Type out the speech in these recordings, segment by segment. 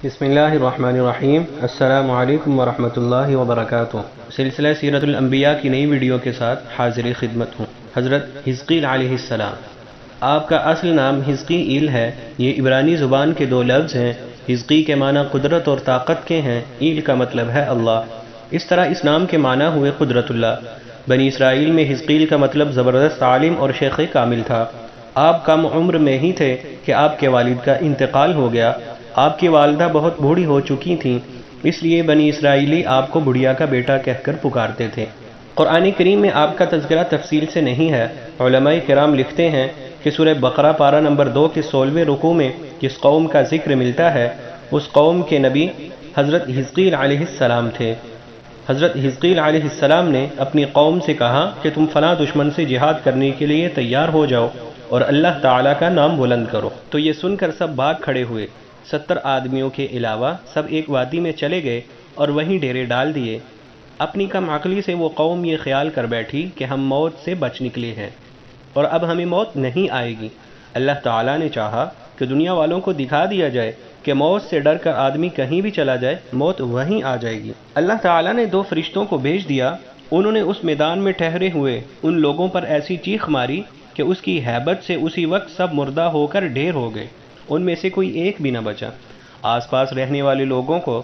بسم اللہ الرحمن الرحیم۔ السلام علیکم ورحمۃ اللہ وبرکاتہ۔ سلسلہ سیرت الانبیاء کی نئی ویڈیو کے ساتھ حاضر خدمت ہوں۔ حضرت حزقیل علیہ السلام، آپ کا اصل نام حزقیل ہے۔ یہ عبرانی زبان کے دو لفظ ہیں۔ حزقی کے معنی قدرت اور طاقت کے ہیں، ایل کا مطلب ہے اللہ۔ اس طرح اس نام کے معنی ہوئے قدرت اللہ۔ بنی اسرائیل میں حزقیل کا مطلب زبردست عالم اور شیخ کامل تھا۔ آپ کم عمر میں ہی تھے کہ آپ کے والد کا انتقال ہو گیا۔ آپ کی والدہ بہت بوڑھی ہو چکی تھیں، اس لیے بنی اسرائیلی آپ کو بڑھیا کا بیٹا کہہ کر پکارتے تھے۔ قرآن کریم میں آپ کا تذکرہ تفصیل سے نہیں ہے۔ علماء کرام لکھتے ہیں کہ سورہ بقرہ پارہ نمبر 2 کے 16ویں رکوع میں جس قوم کا ذکر ملتا ہے اس قوم کے نبی حضرت حزقیل علیہ السلام تھے۔ حضرت حزقیل علیہ السلام نے اپنی قوم سے کہا کہ تم فلاں دشمن سے جہاد کرنے کے لیے تیار ہو جاؤ اور اللہ تعالیٰ کا نام بلند کرو۔ تو یہ سن کر سب بھاگ کھڑے ہوئے۔ 70 آدمیوں کے علاوہ سب ایک وادی میں چلے گئے اور وہیں ڈیرے ڈال دیے۔ اپنی کم عقلی سے وہ قوم یہ خیال کر بیٹھی کہ ہم موت سے بچ نکلے ہیں اور اب ہمیں موت نہیں آئے گی۔ اللہ تعالیٰ نے چاہا کہ دنیا والوں کو دکھا دیا جائے کہ موت سے ڈر کر آدمی کہیں بھی چلا جائے موت وہیں آ جائے گی۔ اللہ تعالیٰ نے 2 فرشتوں کو بھیج دیا۔ انہوں نے اس میدان میں ٹھہرے ہوئے ان لوگوں پر ایسی چیخ ماری کہ اس کی ہیبت سے اسی وقت سب مردہ ہو کر ڈھیر ہو گئے، ان میں سے کوئی ایک بھی نہ بچا۔ آس پاس رہنے والے لوگوں کو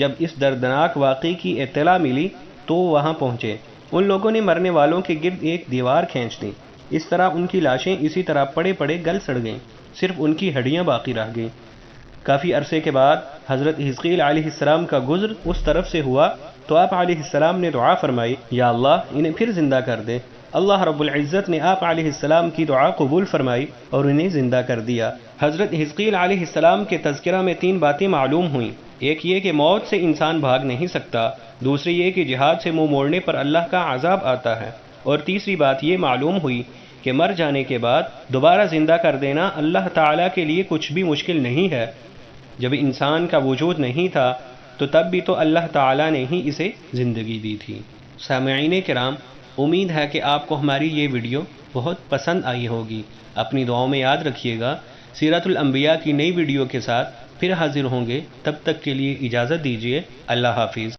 جب اس دردناک واقعے کی اطلاع ملی تو وہاں پہنچے۔ ان لوگوں نے مرنے والوں کے گرد ایک دیوار کھینچ دی۔ اس طرح ان کی لاشیں اسی طرح پڑے پڑے گل سڑ گئیں، صرف ان کی ہڈیاں باقی رہ گئیں۔ کافی عرصے کے بعد حضرت حزقیل علیہ السلام کا گزر اس طرف سے ہوا تو آپ علیہ السلام نے دعا فرمائی، یا اللہ انہیں پھر زندہ کر دے۔ اللہ رب العزت نے آپ علیہ السلام کی دعا قبول فرمائی اور انہیں زندہ کر دیا۔ حضرت حزقیل علیہ السلام کے تذکرہ میں 3 باتیں معلوم ہوئیں۔ ایک یہ کہ موت سے انسان بھاگ نہیں سکتا، دوسری یہ کہ جہاد سے منہ موڑنے پر اللہ کا عذاب آتا ہے، اور تیسری بات یہ معلوم ہوئی کہ مر جانے کے بعد دوبارہ زندہ کر دینا اللہ تعالیٰ کے لیے کچھ بھی مشکل نہیں ہے۔ جب انسان کا وجود نہیں تھا تو تب بھی تو اللہ تعالیٰ نے ہی اسے زندگی دی تھی۔ سامعین کرام، امید ہے کہ آپ کو ہماری یہ ویڈیو بہت پسند آئی ہوگی۔ اپنی دعاؤں میں یاد رکھیے گا۔ سیرت الانبیاء کی نئی ویڈیو کے ساتھ پھر حاضر ہوں گے، تب تک کے لیے اجازت دیجیے۔ اللہ حافظ۔